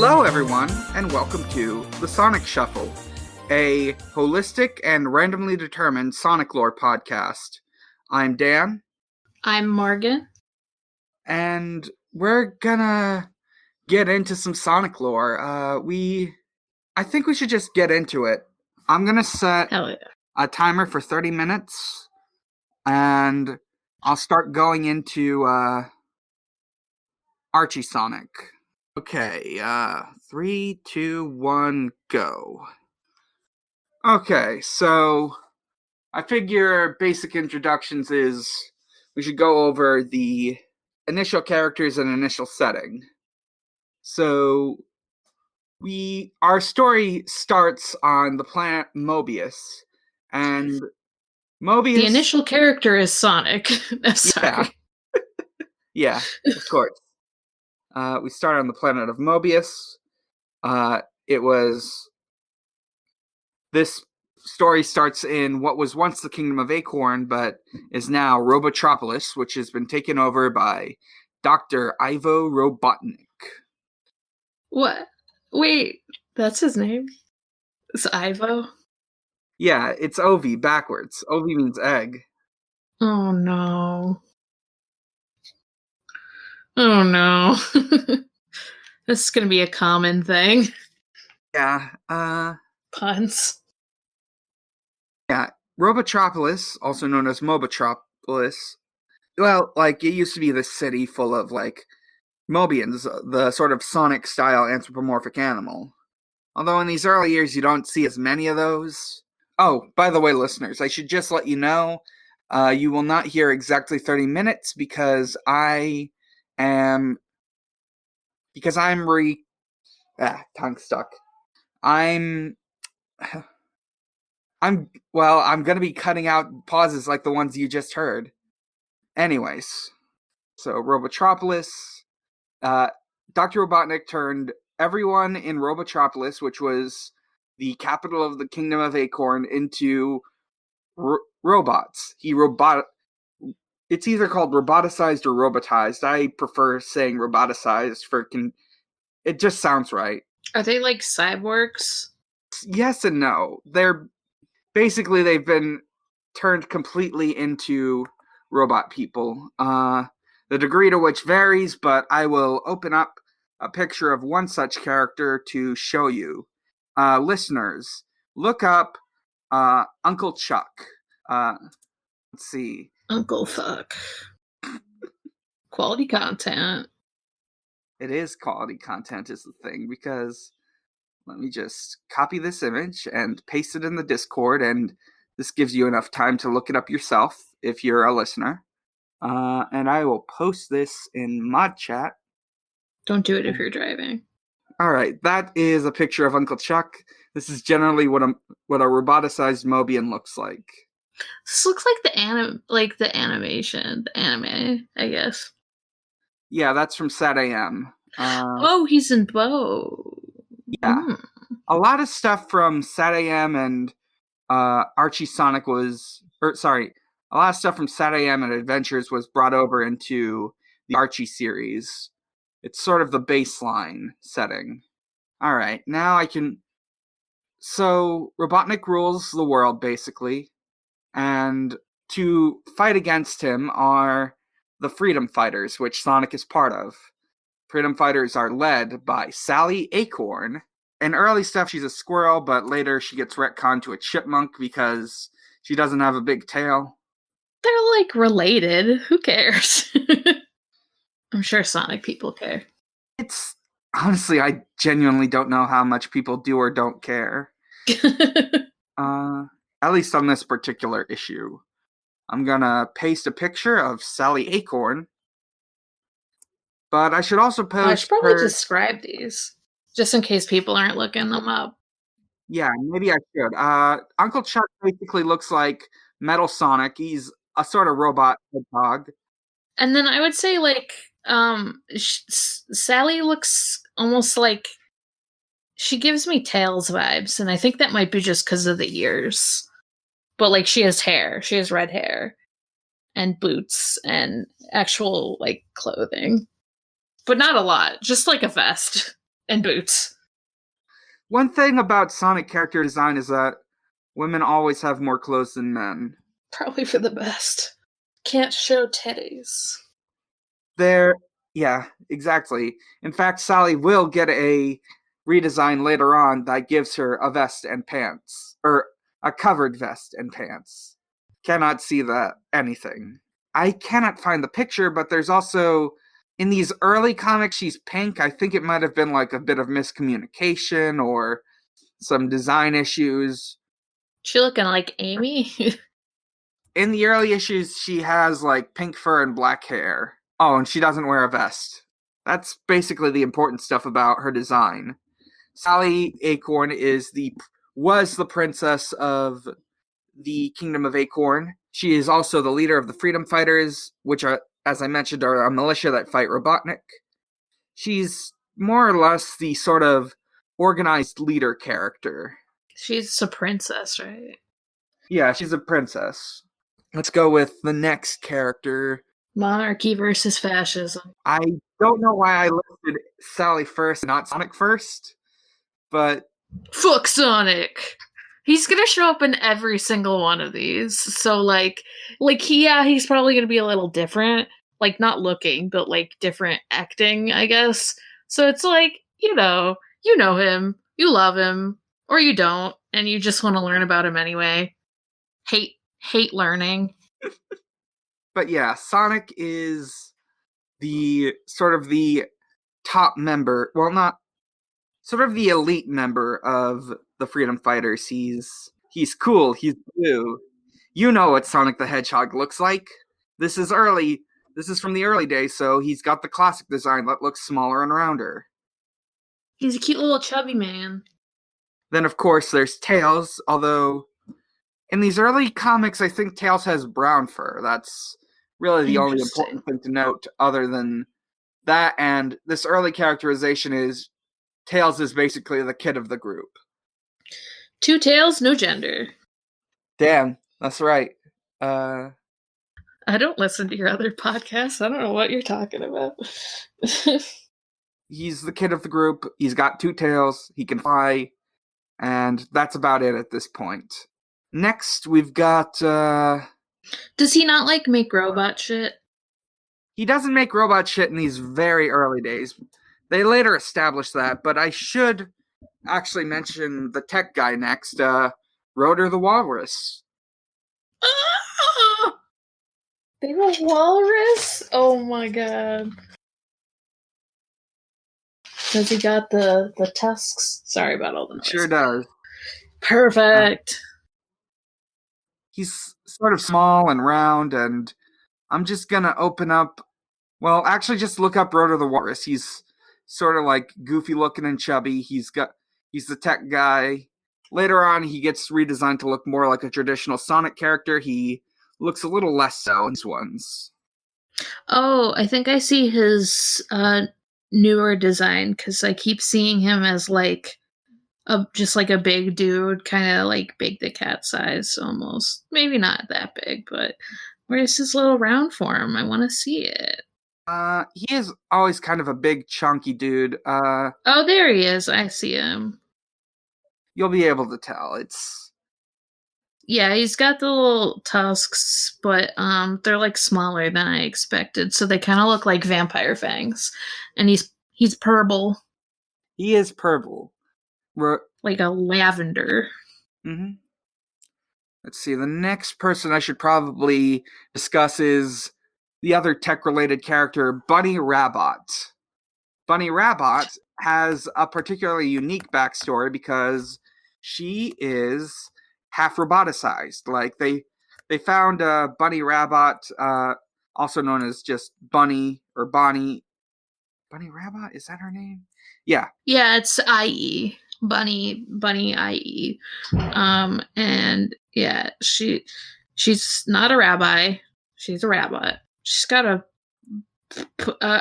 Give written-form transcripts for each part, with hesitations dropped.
Hello, everyone, and welcome to the Sonic Shuffle, a holistic and randomly determined Sonic lore podcast. I'm Dan. I'm Morgan. And we're gonna get into some Sonic lore. I think we should just get into it. I'm gonna set a timer for 30 minutes, and I'll start going into Archie Sonic. Okay, 3, 2, 1, go. Okay, so I figure basic introductions is we should go over the initial characters and initial setting. So our story starts on the planet Mobius, and Mobius... The initial character is Sonic. Sorry. Yeah, of course. We start on the planet of Mobius. This story starts in what was once the Kingdom of Acorn, but is now Robotropolis, which has been taken over by Dr. Ivo Robotnik. What? Wait, that's his name? It's Ivo? Yeah, it's Ovi backwards. Ovi means egg. Oh no. Oh no. This is gonna be a common thing. Yeah, Puns. Yeah, Robotropolis, also known as Mobotropolis, well, like, it used to be this city full of, like, Mobians, the sort of Sonic-style anthropomorphic animal. Although in these early years you don't see as many of those. Oh, by the way, listeners, I should just let you know, you will not hear exactly 30 minutes because I'm tongue stuck. I'm gonna be cutting out pauses like the ones you just heard. Anyways, so Robotropolis, Dr. Robotnik turned everyone in Robotropolis, which was the capital of the Kingdom of Acorn, into robots. It's either called roboticized or robotized. I prefer saying roboticized it just sounds right. Are they like cyborgs? Yes and no. They've been turned completely into robot people. The degree to which varies, but I will open up a picture of one such character to show you. Listeners, look up Uncle Chuck. Let's see. Uncle Fuck. Quality content. It is quality content is the thing, because let me just copy this image and paste it in the Discord, and this gives you enough time to look it up yourself if you're a listener. And I will post this in mod chat. Don't do it if you're driving. All right, that is a picture of Uncle Chuck. This is generally what a roboticized Mobian looks like. This looks like the animation, the anime, I guess. Yeah, that's from SatAM. Oh, he's in Bo. Yeah. A lot of stuff from SatAM and Archie Sonic a lot of stuff from SatAM and Adventures was brought over into the Archie series. It's sort of the baseline setting. All right, now So, Robotnik rules the world, basically, and to fight against him are the Freedom Fighters, which Sonic is part of. Freedom Fighters are led by Sally Acorn. In early stuff, she's a squirrel, but later she gets retconned to a chipmunk because she doesn't have a big tail. They're, like, related. Who cares? I'm sure Sonic people care. Honestly, I genuinely don't know how much people do or don't care. At least on this particular issue. I'm gonna paste a picture of Sally Acorn. But I should also post I should probably describe these, just in case people aren't looking them up. Yeah, maybe I should. Uncle Chuck basically looks like Metal Sonic. He's a sort of robot hedgehog. And then I would say, like, Sally looks almost like... She gives me Tails vibes, and I think that might be just because of the ears. But, like, she has hair. She has red hair. And boots. And actual, like, clothing. But not a lot. Just, like, a vest. And boots. One thing about Sonic character design is that women always have more clothes than men. Probably for the best. Can't show titties. Yeah, exactly. In fact, Sally will get a redesign later on that gives her a vest and pants, or a covered vest and pants. Cannot see anything. I cannot find the picture, but there's also in these early comics she's pink. I think it might have been like a bit of miscommunication or some design issues. She looking like Amy? In the early issues, she has like pink fur and black hair. Oh, and she doesn't wear a vest. That's basically the important stuff about her design. Sally Acorn was the princess of the Kingdom of Acorn. She is also the leader of the Freedom Fighters, which are, as I mentioned, are a militia that fight Robotnik. She's more or less the sort of organized leader character. She's a princess, right? Yeah, she's a princess. Let's go with the next character. Monarchy versus fascism. I don't know why I listed Sally first, not Sonic first, but Fuck Sonic! He's gonna show up in every single one of these. So he's probably gonna be a little different. Like not looking, but like different acting, I guess. So it's like, you know him, you love him, or you don't, and you just want to learn about him anyway. Hate learning. But yeah, Sonic is the sort of the top member, well, not sort of the elite member of the Freedom Fighters. He's cool, he's blue. You know what Sonic the Hedgehog looks like. This is from the early days, so he's got the classic design that looks smaller and rounder. He's a cute little chubby man. Then of course there's Tails, although in these early comics I think Tails has brown fur. That's really the only important thing to note, other than that, and this early characterization is Tails is basically the kid of the group. Two tails, no gender. Damn, that's right. I don't listen to your other podcasts. I don't know what you're talking about. He's the kid of the group. He's got two tails. He can fly. And that's about it at this point. Next, we've got... Does he not, make robot shit? He doesn't make robot shit in these very early days. They later established that, but I should actually mention the tech guy next, Rotor the Walrus. Ah! They have a walrus? Oh my god. Does he got the tusks? Sorry about all the noise. Sure does. Perfect. He's sort of small and round, and I'm just gonna open up... Well, actually, just look up Rotor the Walrus. He's sort of like goofy looking and chubby. He's the tech guy. Later on, he gets redesigned to look more like a traditional Sonic character. He looks a little less so in these ones. Oh, I think I see his newer design, because I keep seeing him as just like a big dude, kind of like Big the Cat size almost. Maybe not that big, but where's his little round form? I want to see it. He is always kind of a big, chunky dude. Oh, there he is. I see him. You'll be able to tell. Yeah, he's got the little tusks, but they're smaller than I expected, so they kind of look like vampire fangs. And he's purple. He is purple. Like a lavender. Mm-hmm. Let's see, the next person I should probably discuss is the other tech-related character, Bunny Rabbit. Bunny Rabbit has a particularly unique backstory because she is half roboticized. They found Bunny Rabbit, also known as just Bunny or Bonnie. Bunny Rabbit, is that her name? Yeah. Yeah, it's IE. Bunny IE. And yeah, she's not a rabbi. She's a rabbit. She's got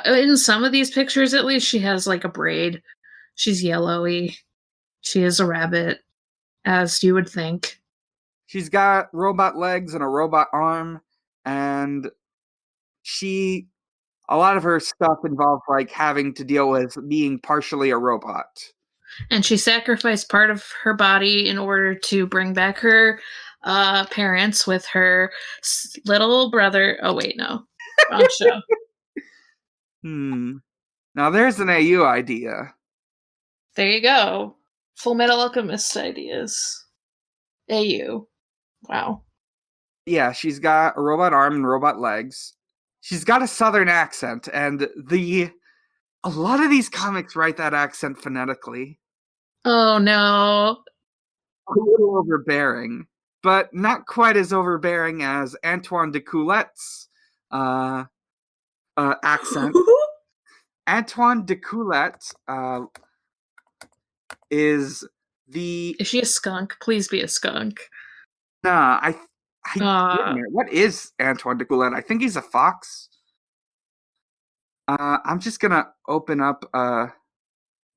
in some of these pictures at least, she has a braid. She's yellowy. She is a rabbit, as you would think. She's got robot legs and a robot arm, and she a lot of her stuff involved like having to deal with being partially a robot. And she sacrificed part of her body in order to bring back her parents with her little brother. Oh, wait, no. Wrong show. Now there's an AU idea. There you go. Full Metal Alchemist ideas. AU. Wow. Yeah, she's got a robot arm and robot legs. She's got a southern accent, and a lot of these comics write that accent phonetically. Oh, no. A little overbearing, but not quite as overbearing as Antoine de Coulette's accent. Antoine de Coulette is the... Is she a skunk? Please be a skunk. Nah, wait a minute. What is Antoine de Coulette? I think he's a fox. I'm just gonna open up a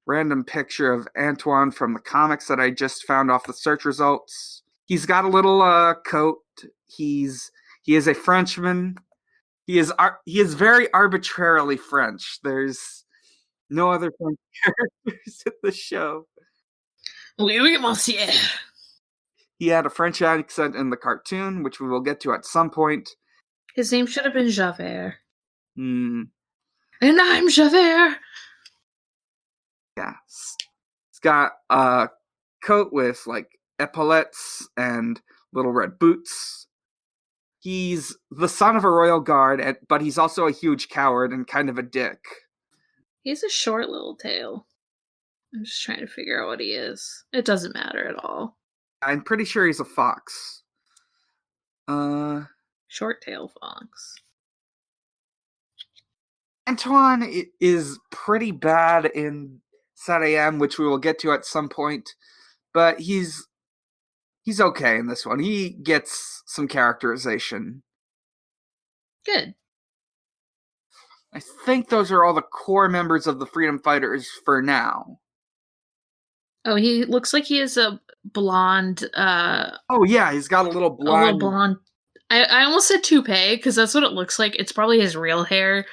random picture of Antoine from the comics that I just found off the search results. He's got a little coat. He is a Frenchman. He is very arbitrarily French. There's no other French characters in the show. Oui, oui, monsieur. He had a French accent in the cartoon, which we will get to at some point. His name should have been Javert. And I'm Javert! Yeah. He's got a coat with, like, epaulettes and little red boots. He's the son of a royal guard, but he's also a huge coward and kind of a dick. He's a short little tail. I'm just trying to figure out what he is. It doesn't matter at all. I'm pretty sure he's a fox. Short tail fox. Antoine is pretty bad in Sat AM, which we will get to at some point, but he's okay in this one. He gets some characterization. Good. I think those are all the core members of the Freedom Fighters for now. Oh, he looks like he is a blonde. Oh yeah, he's got a little blonde. A little blonde. I almost said toupee because that's what it looks like. It's probably his real hair,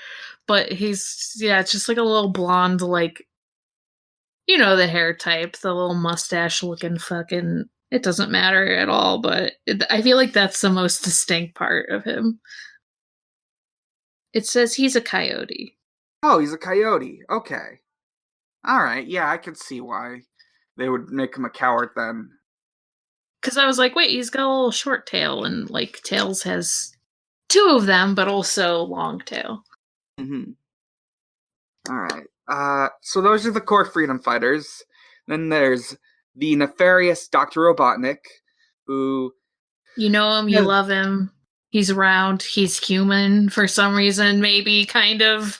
but it's just like a little blonde, like, you know, the hair type, the little mustache looking fucking. It doesn't matter at all, but I feel like that's the most distinct part of him. It says he's a coyote. Oh, he's a coyote. Okay. All right. Yeah, I can see why they would make him a coward then. Because I was like, wait, he's got a little short tail, and, like, Tails has two of them, but also long tail. Mm-hmm. All right. So those are the core Freedom Fighters. Then there's the nefarious Dr. Robotnik, who... You know him, you love him. He's around. He's human for some reason, maybe, kind of.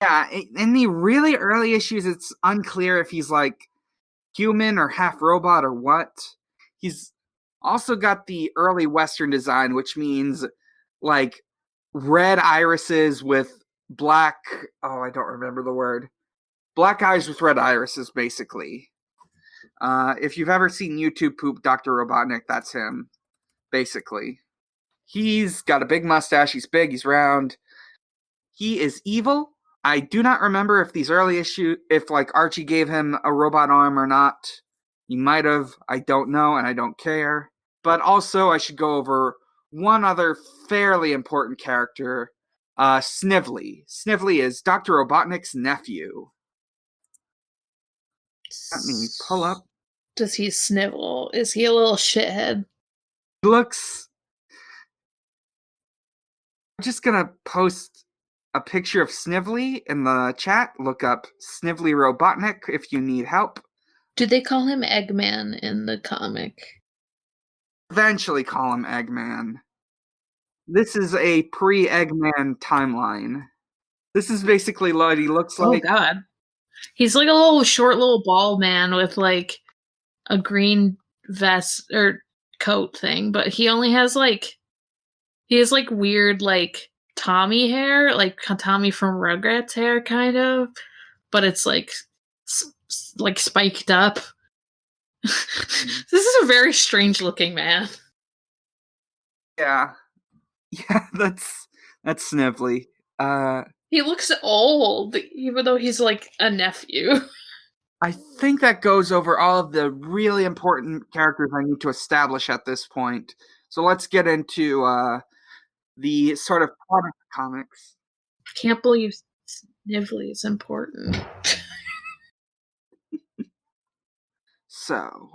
Yeah, in the really early issues, it's unclear if he's, like, human or half robot or what. He's also got the early Western design, which means, like, red irises with black... Oh, I don't remember the word. Black eyes with red irises, basically. If you've ever seen YouTube poop Dr. Robotnik, that's him, basically. He's got a big mustache. He's big. He's round. He is evil. I do not remember if these early issues, if, like, Archie gave him a robot arm or not. He might have. I don't know, and I don't care. But also, I should go over one other fairly important character, Snively. Snively is Dr. Robotnik's nephew. Let me pull up. Does he snivel? Is he a little shithead? He looks... I'm just gonna post a picture of Snively in the chat. Look up Snively Robotnik if you need help. Do they call him Eggman in the comic? Eventually call him Eggman. This is a pre-Eggman timeline. This is basically what he looks like. Oh, God. He's like a little short, little bald man with, like, a green vest or coat thing, but he only has, like, he has, like, weird, like, Tommy hair, like Tommy from Rugrats hair, kind of, but it's, like spiked up. This is a very strange looking man. Yeah, that's Snively. He looks old, even though he's like a nephew. I think that goes over all of the really important characters I need to establish at this point. So let's get into the sort of plot of the comics. Can't believe Snively is important. So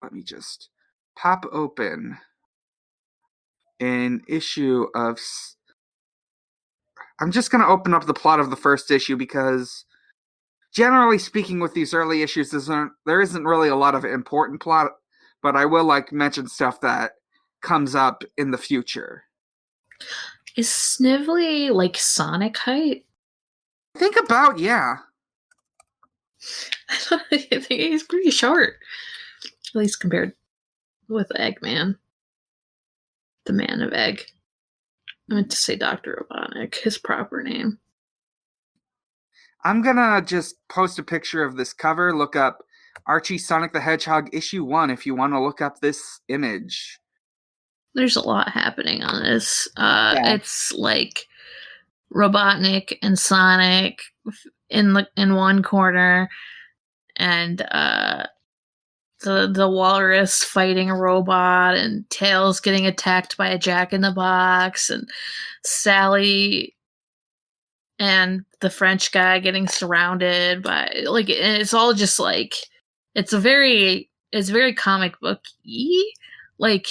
let me just pop open an issue of. I'm just going to open up the plot of the first issue because, generally speaking, with these early issues, there isn't really a lot of important plot, but I will mention stuff that comes up in the future. Is Snively like Sonic height? Think about, yeah. I think he's pretty short, at least compared with Eggman, the Man of Egg. I meant to say Dr. Robotnik, his proper name. I'm gonna just post a picture of this cover. Look up Archie Sonic the Hedgehog issue 1 if you want to look up this image. There's a lot happening on this. It's like Robotnik and Sonic in one corner, and the walrus fighting a robot, and Tails getting attacked by a Jack-in-the-Box, and Sally and the French guy getting surrounded by it's all just like it's very comic book-y. Like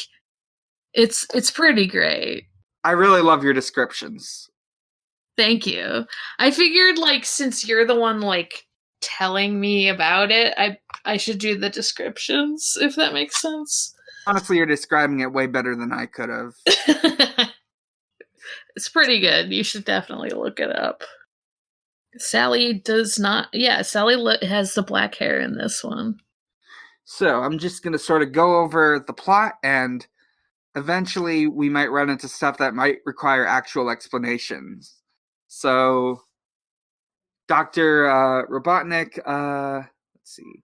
it's pretty great. I really love your descriptions. Thank you. I figured since you're the one telling me about it, I should do the descriptions, if that makes sense. Honestly, you're describing it way better than I could have. It's pretty good. You should definitely look it up. Sally does not. Yeah, Sally has the black hair in this one. So I'm just going to sort of go over the plot, and eventually we might run into stuff that might require actual explanations. So, Dr. Robotnik, let's see.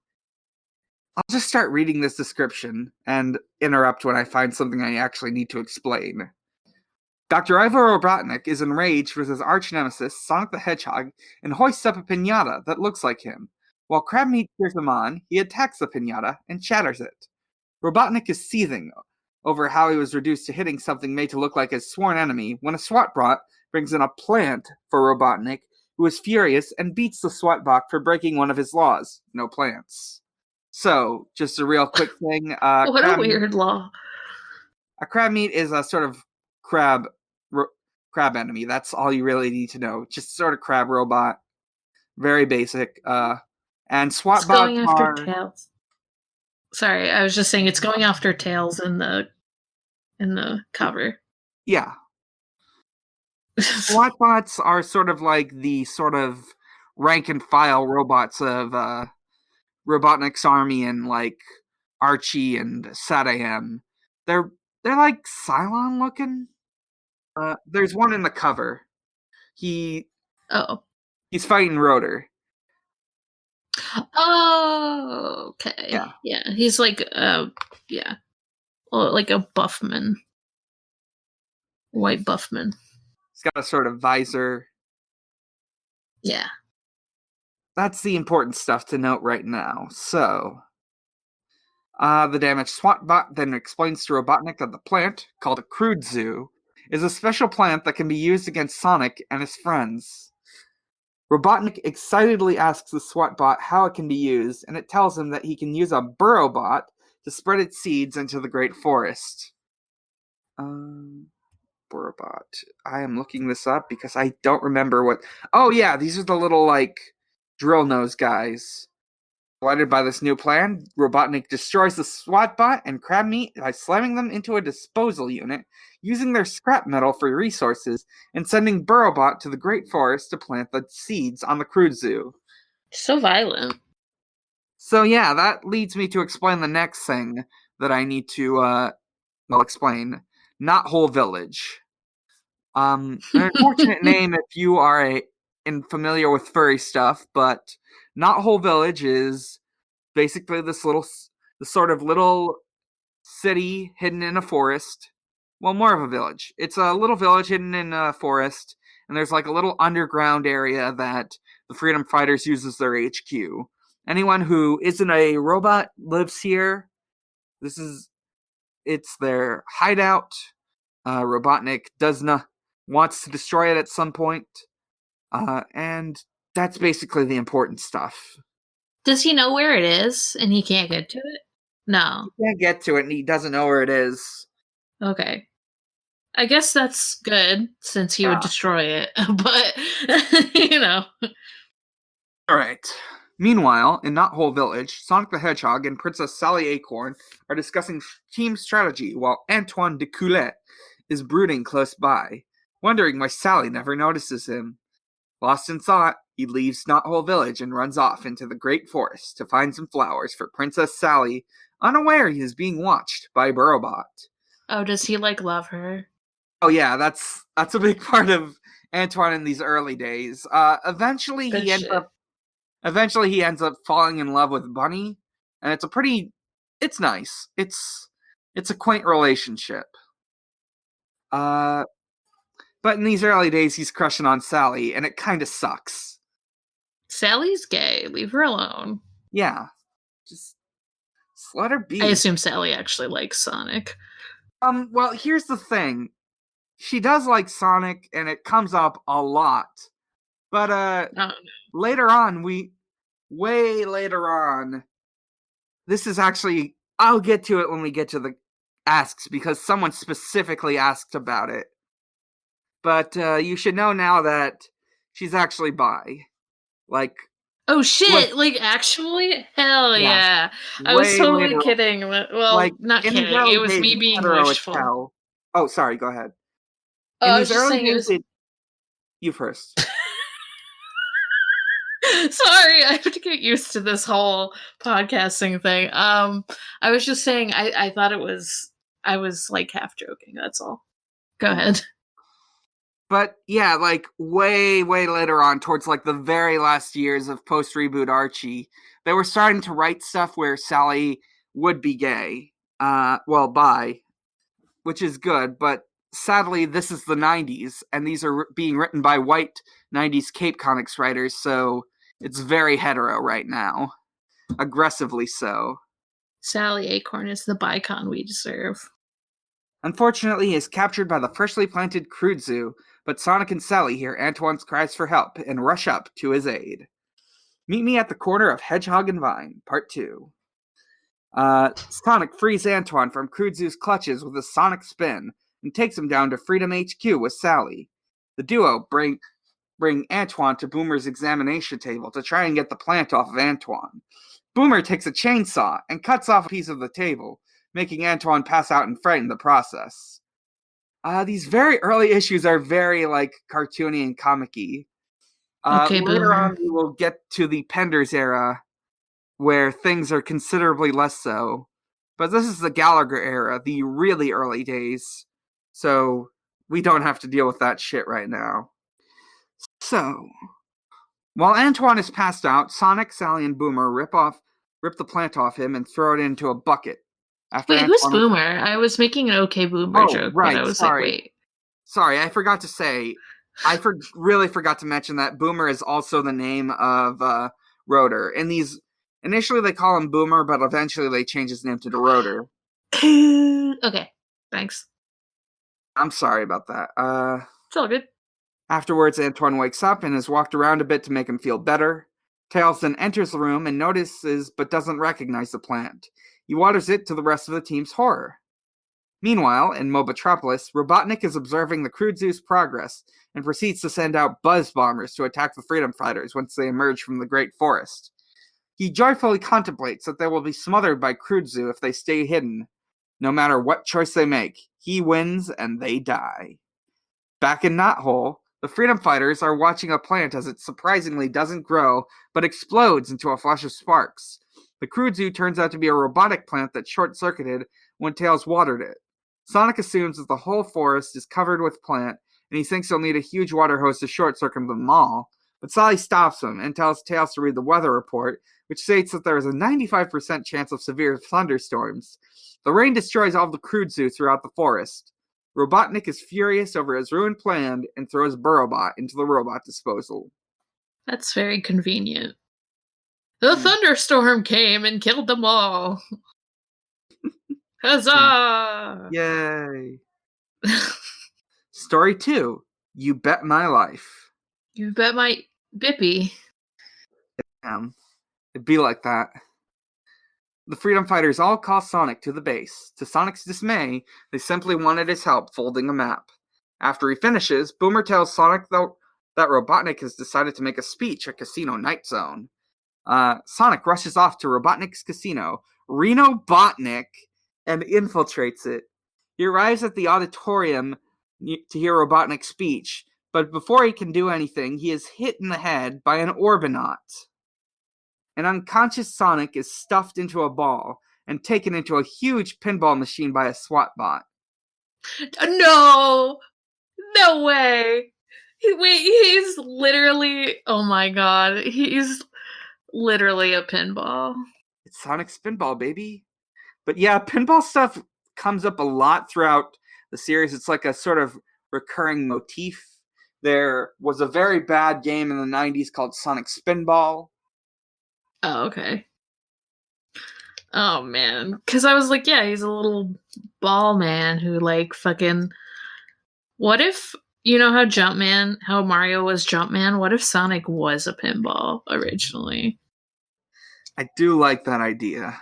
I'll just start reading this description and interrupt when I find something I actually need to explain. Dr. Ivor Robotnik is enraged with his arch nemesis, Sonic the Hedgehog, and hoists up a piñata that looks like him. While Crabmeat cheers him on, he attacks the piñata and shatters it. Robotnik is seething over how he was reduced to hitting something made to look like his sworn enemy when a SWAT bot brings in a plant for Robotnik, who is furious and beats the SWAT bot for breaking one of his laws: no plants. So, just a real quick thing. What a weird law. A Crabmeat is a sort of crab enemy. That's all you really need to know. Just sort of crab robot. Very basic. And SWAT bots going after Tails. Sorry, I was just saying it's going after Tails in the cover. Yeah. SWAT bots are sort of like the sort of rank and file robots of Robotnik's army and Archie and Sadam. They're like Cylon looking. There's one in the cover. He's fighting Rotor. Oh, okay. Yeah. He's like a buffman. White buffman. He's got a sort of visor. Yeah. That's the important stuff to note right now. So, the damaged SWAT bot then explains to Robotnik that the plant, called a crude zoo, is a special plant that can be used against Sonic and his friends. Robotnik excitedly asks the SWAT bot how it can be used, and it tells him that he can use a burrow bot to spread its seeds into the Great Forest. Burrow bot. I am looking this up because I don't remember what... Oh yeah, these are the little, drill nose guys. Delighted by this new plan, Robotnik destroys the SWAT bot and Crabmeat by slamming them into a disposal unit, using their scrap metal for resources, and sending Burrowbot to the Great Forest to plant the seeds on the crude zoo. So violent. So yeah, that leads me to explain the next thing that I need to, explain. Knothole Village. An unfortunate name if you are familiar with furry stuff, but Knothole Village is basically this sort of little city hidden in a forest. Well, more of a village. It's a little village hidden in a forest, and there's like a little underground area that the Freedom Fighters use as their HQ. Anyone who isn't a robot lives here. It's their hideout. Robotnik wants to destroy it at some point. And that's basically the important stuff. Does he know where it is and he can't get to it? No. He can't get to it and he doesn't know where it is. Okay. I guess that's good since he would destroy it, but you know. Alright. Meanwhile, in Knothole Village, Sonic the Hedgehog and Princess Sally Acorn are discussing team strategy while Antoine de Coulette is brooding close by, wondering why Sally never notices him. Lost in thought, he leaves Knothole Village and runs off into the Great Forest to find some flowers for Princess Sally, unaware he is being watched by Burrowbot. Oh, does he love her? Oh yeah, that's a big part of Antoine in these early days. Eventually he ends up falling in love with Bunny, and it's nice. It's a quaint relationship. But in these early days he's crushing on Sally, and it kind of sucks. Sally's gay. Leave her alone. Yeah. Just let her be. I assume Sally actually likes Sonic. Well, here's the thing. She does like Sonic, and it comes up a lot. But, later on, way later on, this is actually, I'll get to it when we get to the asks, because someone specifically asked about it. But, you should know now that she's actually bi. Oh shit! Actually? Hell yeah! I was totally kidding. Well, not kidding. It was me being wishful. Oh, sorry. Go ahead. I was just saying it was... You first. Sorry, I have to get used to this whole podcasting thing. I was just saying I thought I was half joking. That's all. Go ahead. But yeah, way later on, towards the very last years of post-reboot Archie, they were starting to write stuff where Sally would be gay. Bi. Which is good, but sadly, this is the 90s, and these are being written by white 90s Cape Comics writers, so it's very hetero right now. Aggressively so. Sally Acorn is the bicon we deserve. Unfortunately, he is captured by the freshly planted Crude Zoo, but Sonic and Sally hear Antoine's cries for help and rush up to his aid. Meet me at the corner of Hedgehog and Vine, Part 2. Sonic frees Antoine from Crude Zoo's clutches with a sonic spin and takes him down to Freedom HQ with Sally. The duo bring Antoine to Boomer's examination table to try and get the plant off of Antoine. Boomer takes a chainsaw and cuts off a piece of the table, making Antoine pass out and frighten the process. These very early issues are very, cartoony and comic-y. Later on, we will get to the Penders era, where things are considerably less so. But this is the Gallagher era, the really early days. So, we don't have to deal with that shit right now. So, while Antoine is passed out, Sonic, Sally, and Boomer rip the plant off him and throw it into a bucket. Wait, who's Boomer? I was making an okay Boomer joke, right, but I was sorry. wait. Sorry, I forgot to say, really forgot to mention that Boomer is also the name of Rotor. In these, initially they call him Boomer, but eventually they change his name to Rotor. Okay, thanks. I'm sorry about that. It's all good. Afterwards, Antoine wakes up and is walked around a bit to make him feel better. Tails then enters the room and notices but doesn't recognize the plant. He waters it to the rest of the team's horror. Meanwhile, in Mobotropolis, Robotnik is observing the Crude Zoo's progress and proceeds to send out buzz bombers to attack the Freedom Fighters once they emerge from the Great Forest. He joyfully contemplates that they will be smothered by Crude Zoo if they stay hidden. No matter what choice they make, he wins and they die. Back in Knothole, the Freedom Fighters are watching a plant as it surprisingly doesn't grow, but explodes into a flash of sparks. The Crude Zoo turns out to be a robotic plant that short-circuited when Tails watered it. Sonic assumes that the whole forest is covered with plant, and he thinks he'll need a huge water hose to short-circuit them all, but Sally stops him and tells Tails to read the weather report, which states that there is a 95% chance of severe thunderstorms. The rain destroys all of the Crude Zoo throughout the forest. Robotnik is furious over his ruined plan and throws Burrowbot into the robot disposal. That's very convenient. The thunderstorm came and killed them all. Huzzah! Yay! Story 2, You Bet My Life. You bet my Bippy. It'd be like that. The Freedom Fighters all call Sonic to the base. To Sonic's dismay, they simply wanted his help folding a map. After he finishes, Boomer tells Sonic that Robotnik has decided to make a speech at Casino Night Zone. Sonic rushes off to Robotnik's casino, Reno Botnik, and infiltrates it. He arrives at the auditorium to hear Robotnik's speech, but before he can do anything, he is hit in the head by an Orbinaut. An unconscious Sonic is stuffed into a ball and taken into a huge pinball machine by a SWAT bot. No! No way! He's literally... Oh my god. He's literally a pinball. It's Sonic's pinball, baby. But yeah, pinball stuff comes up a lot throughout the series. It's like a sort of recurring motif. There was a very bad game in the 90s called Sonic Spinball. Oh, okay. Oh, man. Because I was like, yeah, he's a little ball man who, like, fucking... What if... You know how Mario was Jumpman? What if Sonic was a pinball originally? I do like that idea.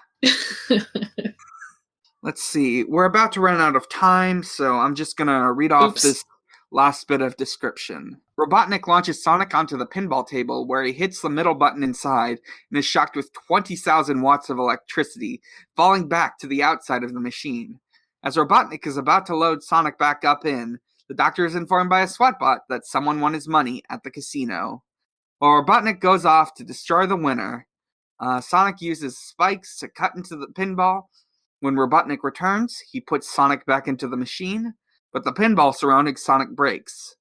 Let's see. We're about to run out of time, so I'm just going to read off this last bit of description. Robotnik launches Sonic onto the pinball table, where he hits the middle button inside and is shocked with 20,000 watts of electricity, falling back to the outside of the machine. As Robotnik is about to load Sonic back up in, the doctor is informed by a SWAT bot that someone won his money at the casino. While Robotnik goes off to destroy the winner, Sonic uses spikes to cut into the pinball. When Robotnik returns, he puts Sonic back into the machine, but the pinball surrounding Sonic breaks.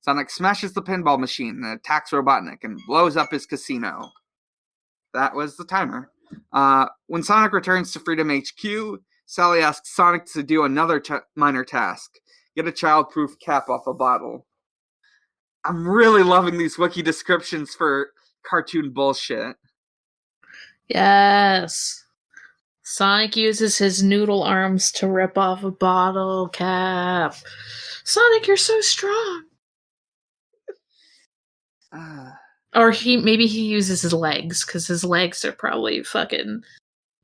Sonic smashes the pinball machine and attacks Robotnik and blows up his casino. That was the timer. When Sonic returns to Freedom HQ, Sally asks Sonic to do another minor task. Get a child-proof cap off a bottle. I'm really loving these wiki descriptions for cartoon bullshit. Yes. Sonic uses his noodle arms to rip off a bottle cap. Sonic, you're so strong. Or maybe he uses his legs, because his legs are probably fucking...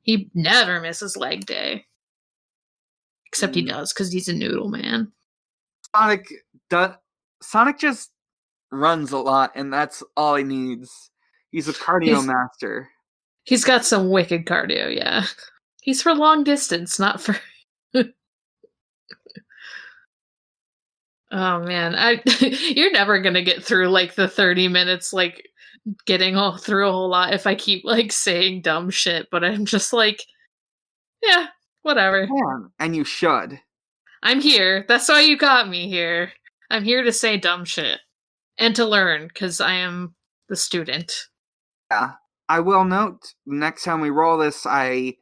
He never misses leg day. Except he does, because he's a noodle man. Sonic just runs a lot, and that's all he needs. He's a cardio master. He's got some wicked cardio, yeah. He's for long distance, not for... Oh, man. You're never gonna get through, like, the 30 minutes, like, getting through a whole lot if I keep, like, saying dumb shit, but I'm just like, yeah, whatever. Yeah, and you should. I'm here. That's why you got me here. I'm here to say dumb shit. And to learn, because I am the student. Yeah. I will note, next time we roll this, like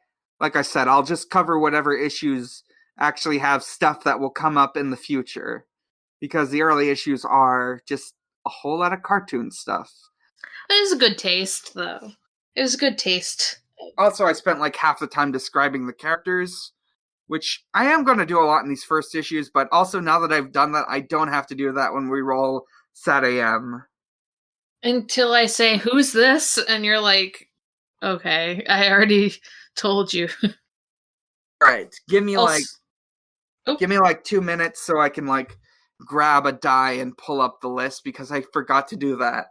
I said, I'll just cover whatever issues actually have stuff that will come up in the future. Because the early issues are just a whole lot of cartoon stuff. It was a good taste, though. It was a good taste. Also, I spent like half the time describing the characters, which I am going to do a lot in these first issues, but also now that I've done that, I don't have to do that when we roll Sat AM. Until I say, who's this? And you're like, okay, I already told you. Alright, give me like 2 minutes so I can like grab a die and pull up the list because I forgot to do that.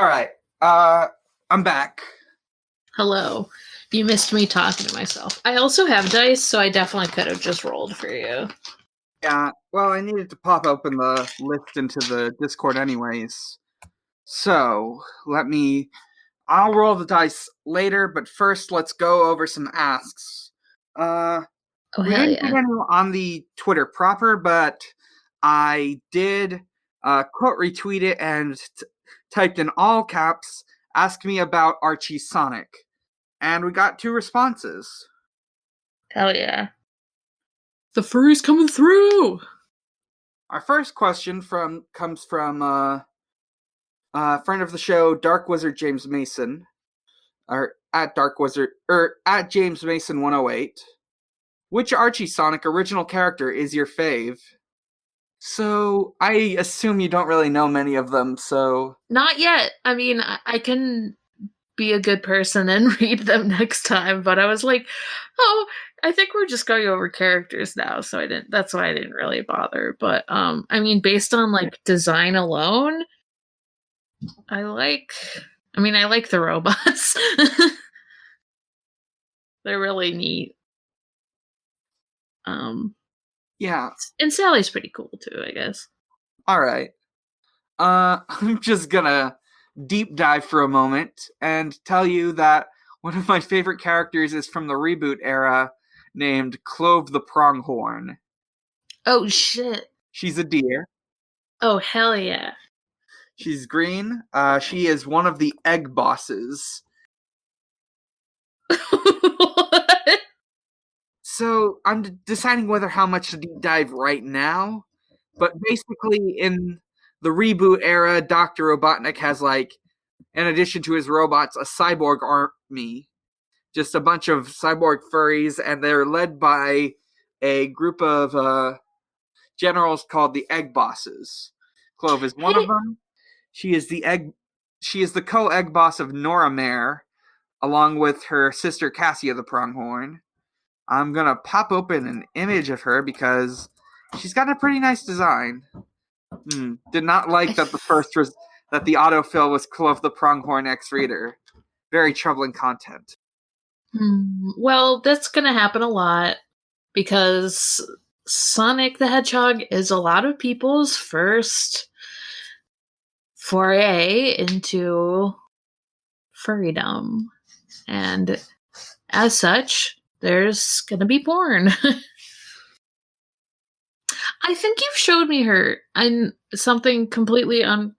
Alright, I'm back. Hello. You missed me talking to myself. I also have dice, so I definitely could have just rolled for you. Yeah, well, I needed to pop open the list into the Discord anyways. So, I'll roll the dice later, but first let's go over some asks. We didn't get any on the Twitter proper, but I did quote retweet it and typed in all caps, ask me about Archie Sonic. And we got 2 responses. Hell yeah. The furry's coming through! Our first question comes from friend of the show, Dark Wizard James Mason, or at Dark Wizard, or at James Mason 108. Which Archie Sonic original character is your fave? So I assume you don't really know many of them. So Not yet. I mean, I can be a good person and read them next time, but I was like, oh, I think we're just going over characters now, so I didn't. That's why I didn't really bother. But I mean, based on like design alone, I like the robots. They're really neat. Yeah. And Sally's pretty cool too, I guess. All right. I'm just gonna deep dive for a moment and tell you that one of my favorite characters is from the reboot era, named Clove the Pronghorn. Oh shit. She's a deer. Oh hell yeah. She's green. She is one of the egg bosses. What? So I'm deciding how much to deep dive right now. But basically, in the reboot era, Dr. Robotnik has, like, in addition to his robots, a cyborg army. Just a bunch of cyborg furries, and they're led by a group of generals called the Egg Bosses. Clove is one of them. She is the co-egg boss of Nora Mare, along with her sister Cassia the Pronghorn. I'm gonna pop open an image of her because she's got a pretty nice design. Did not like that that the autofill was Clove the Pronghorn X Reader. Very troubling content. Well, that's gonna happen a lot because Sonic the Hedgehog is a lot of people's first foray into furrydom, and as such, there's gonna be porn. I think you've showed me her and something completely I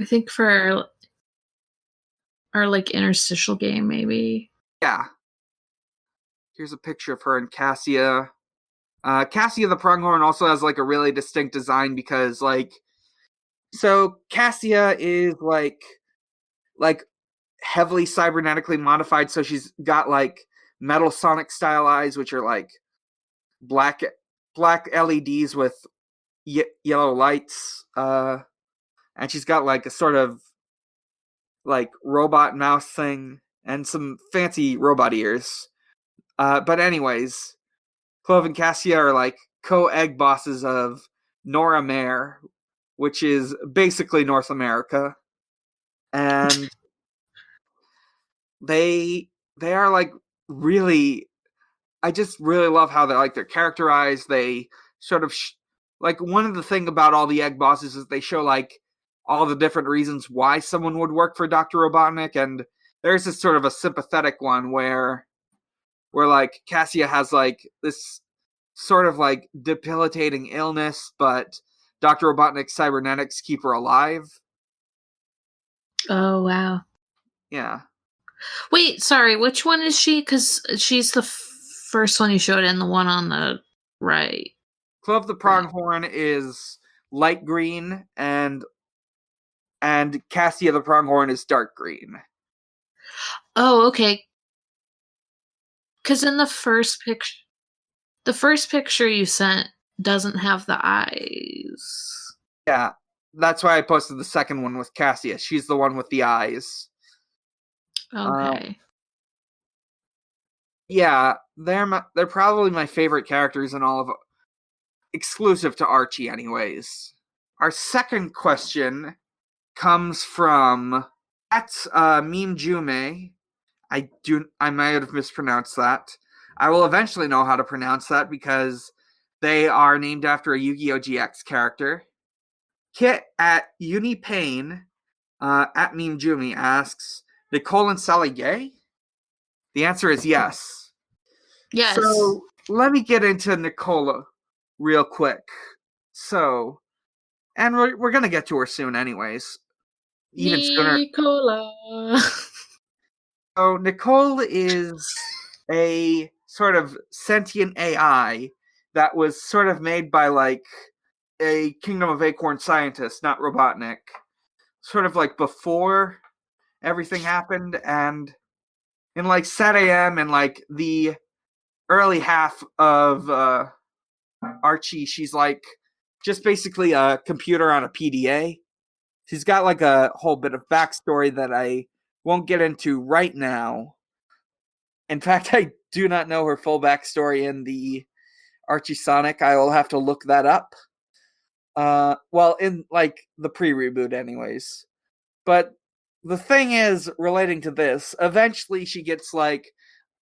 think for our like interstitial game, maybe. Yeah. Here's a picture of her and Cassia. Cassia the Pronghorn also has like a really distinct design because so Cassia is like heavily cybernetically modified, so she's got like Metal Sonic style eyes, which are like black LEDs with yellow lights, and she's got like a sort of like robot mouse thing and some fancy robot ears. But anyways, Clove and Cassia are like co-egg bosses of Nora Mare, which is basically North America, and they are like really. I just really love how they're characterized. They sort of like one of the thing about all the egg bosses is they show like all the different reasons why someone would work for Dr. Robotnik, and there's this sort of a sympathetic one where like Cassia has like this sort of like debilitating illness, but Dr. Robotnik's cybernetics keep her alive. Oh wow. Yeah. Wait, sorry, which one is she? Because she's the first one you showed and the one on the right. Clove the Pronghorn is light green, and Cassia the Pronghorn is dark green. Oh, okay. Because in the first picture you sent doesn't have the eyes. Yeah, that's why I posted the second one with Cassia. She's the one with the eyes. Okay. Yeah, they're probably my favorite characters in all of exclusive to Archie, anyways. Our second question comes from Meme Jume. I might have mispronounced that. I will eventually know how to pronounce that because they are named after a Yu-Gi-Oh! GX character. Kit at Unipane at Meme Jume asks, Nicole and Sally gay? The answer is yes. Yes. So let me get into Nicola real quick. So, and we're gonna get to her soon, anyways. Even sooner. Nicola. So Nicole is a sort of sentient AI that was sort of made by like a Kingdom of Acorn scientist, not Robotnik. Sort of like before everything happened, and in like Sat AM and like the early half of Archie, she's like just basically a computer on a PDA. She's got like a whole bit of backstory that I won't get into right now. In fact, I do not know her full backstory in the Archie Sonic. I will have to look that up. Well, in like the pre-reboot, anyways. But the thing is, relating to this, eventually she gets like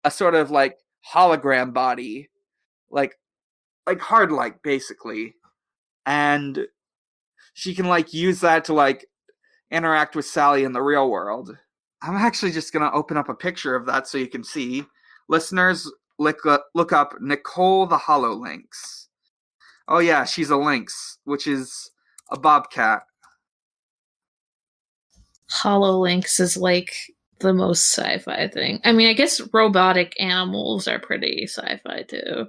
a sort of like hologram body, like hard light, basically, and she can like use that to like interact with Sally in the real world. I'm actually just gonna open up a picture of that so you can see. Listeners, look up Nicole the HoloLynx. Oh yeah, she's a lynx, which is a bobcat. HoloLynx is like the most sci-fi thing. I mean, I guess robotic animals are pretty sci-fi too.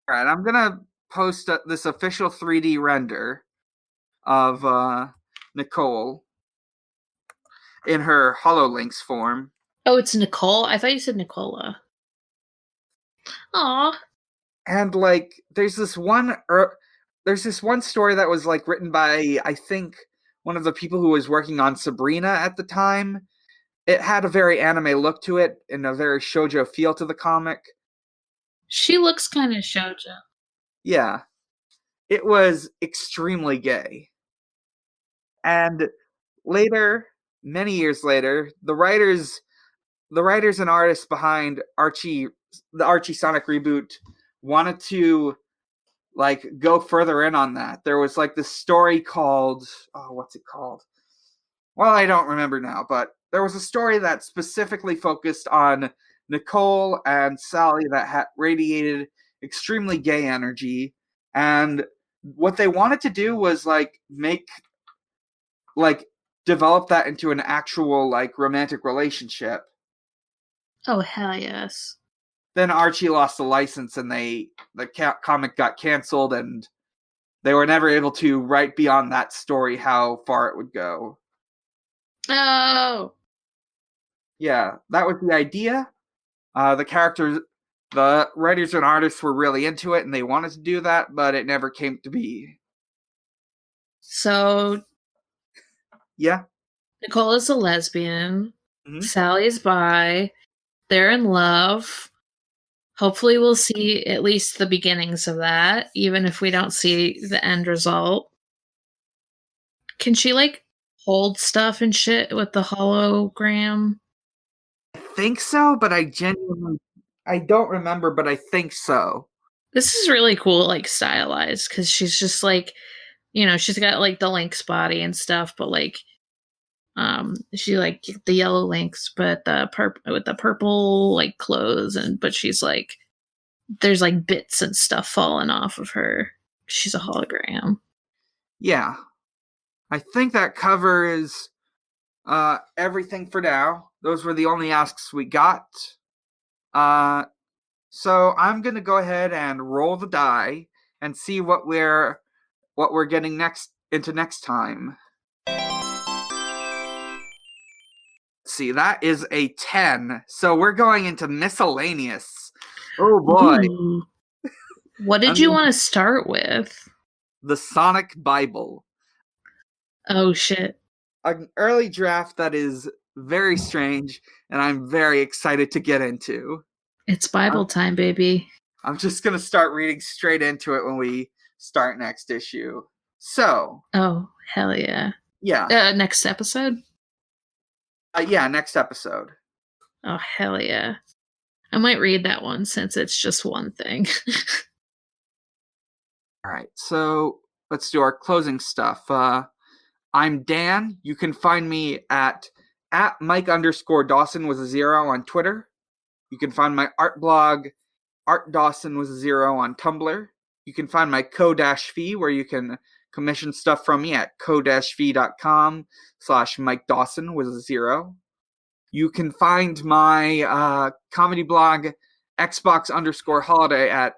All right, I'm gonna post this official 3D render of Nicole in her HoloLynx form. Oh, it's Nicole? I thought you said Nicola. Aw. And like, there's this one story that was like written by, I think, one of the people who was working on Sabrina at the time. It had a very anime look to it and a very shoujo feel to the comic. She looks kind of shoujo. Yeah, it was extremely gay. And later, many years later, the writers and artists behind the Archie Sonic reboot wanted to like go further in on that. There was like this story called, oh, what's it called? Well, I don't remember now, but there was a story that specifically focused on Nicole and Sally that radiated extremely gay energy, and what they wanted to do was like develop that into an actual like romantic relationship. Oh, hell yes. Then Archie lost the license, and the comic got canceled, and they were never able to write beyond that story how far it would go. Oh. Yeah, that was the idea. The writers and artists were really into it, and they wanted to do that, but it never came to be. So Yeah. Nicola's a lesbian. Mm-hmm. Sally's bi. They're in love. Hopefully we'll see at least the beginnings of that, even if we don't see the end result. Can she like hold stuff and shit with the hologram? I think so, but I don't remember, but I think so. This is really cool, like stylized, because she's just like, you know, she's got like the lynx body and stuff, but like, she like the yellow lynx, but with the purple like clothes, but she's like, there's like bits and stuff falling off of her. She's a hologram. Yeah. I think that covers everything for now. Those were the only asks we got. So I'm gonna go ahead and roll the die and see what we're getting next time. See, that is a 10. So we're going into miscellaneous. Oh boy. Ooh. What did you want to start with? The Sonic Bible. Oh shit. An early draft that is very strange, and I'm very excited to get into. It's Bible time, baby. I'm just going to start reading straight into it when we start next issue. So. Oh, hell yeah. Yeah. Next episode? Yeah, next episode. Oh, hell yeah. I might read that one since it's just one thing. All right, so let's do our closing stuff. I'm Dan. You can find me at Mike_Dawson with a 0 on Twitter. You can find my art blog, Art Dawson with a 0 on Tumblr. You can find my co-fee where you can commission stuff from me at co-v.com/Mike Dawson with a 0. You can find my comedy blog Xbox_holiday at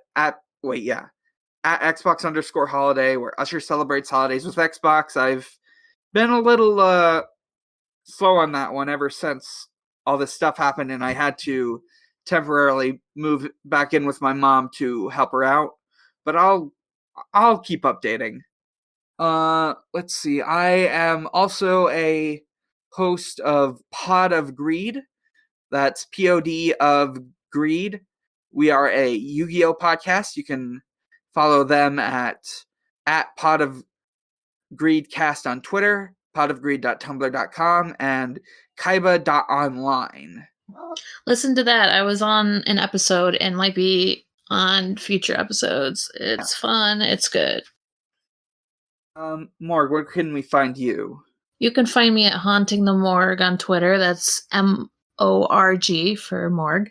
Xbox_holiday, where Usher celebrates holidays with Xbox. I've been a little slow on that one ever since all this stuff happened, and I had to temporarily move back in with my mom to help her out. But I'll keep updating. Let's see. I am also a host of Pod of Greed. That's POD of Greed. We are a Yu-Gi-Oh podcast. You can follow them at Pod of Greedcast on Twitter, podofgreed.tumblr.com, and kaiba.online. Listen to that. I was on an episode and might be on future episodes. It's fun. It's good. Morg, where can we find you? You can find me at Haunting the Morg on Twitter. That's MORG for Morg.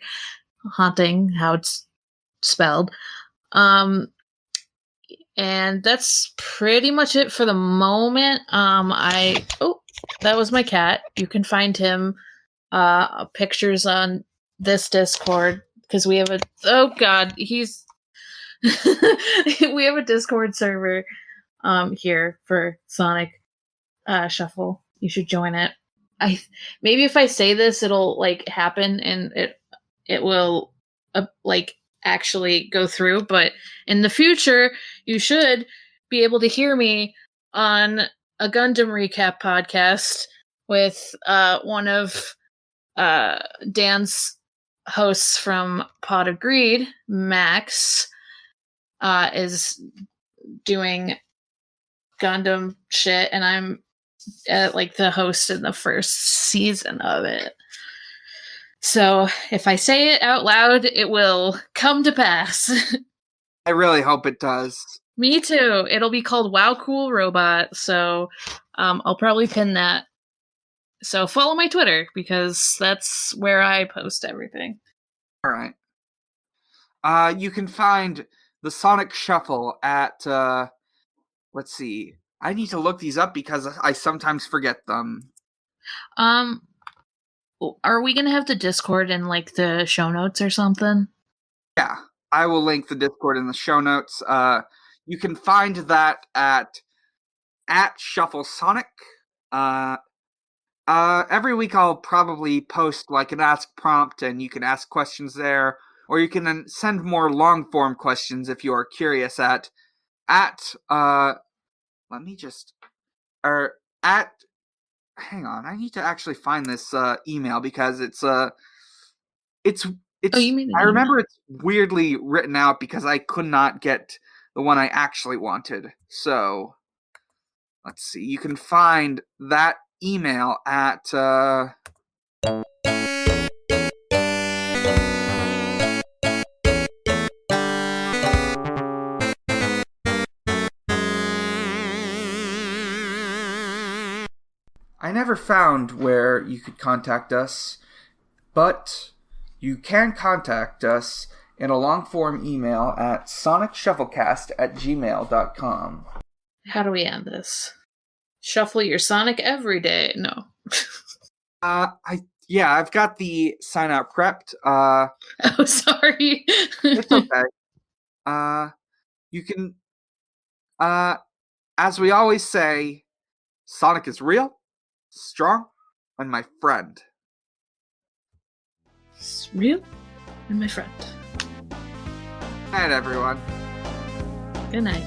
Haunting, how it's spelled. And that's pretty much it for the moment. That was my cat. You can find him pictures on this Discord because we have we have a Discord server here for Sonic Shuffle. You should join it. Maybe if I say this, it'll like happen and it will actually go through. But in the future, you should be able to hear me on a Gundam recap podcast with one of Dan's hosts from Pod of Greed, Max, is doing Gundam shit, and I'm the host in the first season of it. So if I say it out loud, it will come to pass. I really hope it does. Me too. It'll be called Wow Cool Robot, so I'll probably pin that. So follow my Twitter, because that's where I post everything. Alright. You can find the Sonic Shuffle at, let's see. I need to look these up because I sometimes forget them. Are we going to have the Discord in, the show notes or something? Yeah, I will link the Discord in the show notes. You can find that at Shuffle Sonic. Every week I'll probably post an ask prompt, and you can ask questions there, or you can send more long form questions if you are curious at hang on, I need to actually find this email because it's you mean I remember it's weirdly written out because I could not get the one I actually wanted. So let's see. You can find that email at I never found where you could contact us, but you can contact us in a long-form email at sonicshufflecast@gmail.com. How do we end this? Shuffle your Sonic every day. No. I've got the sign out prepped. Oh, sorry. It's okay. You can, as we always say, Sonic is real, strong, and my friend. It's real and my friend. Good night, everyone. Good night.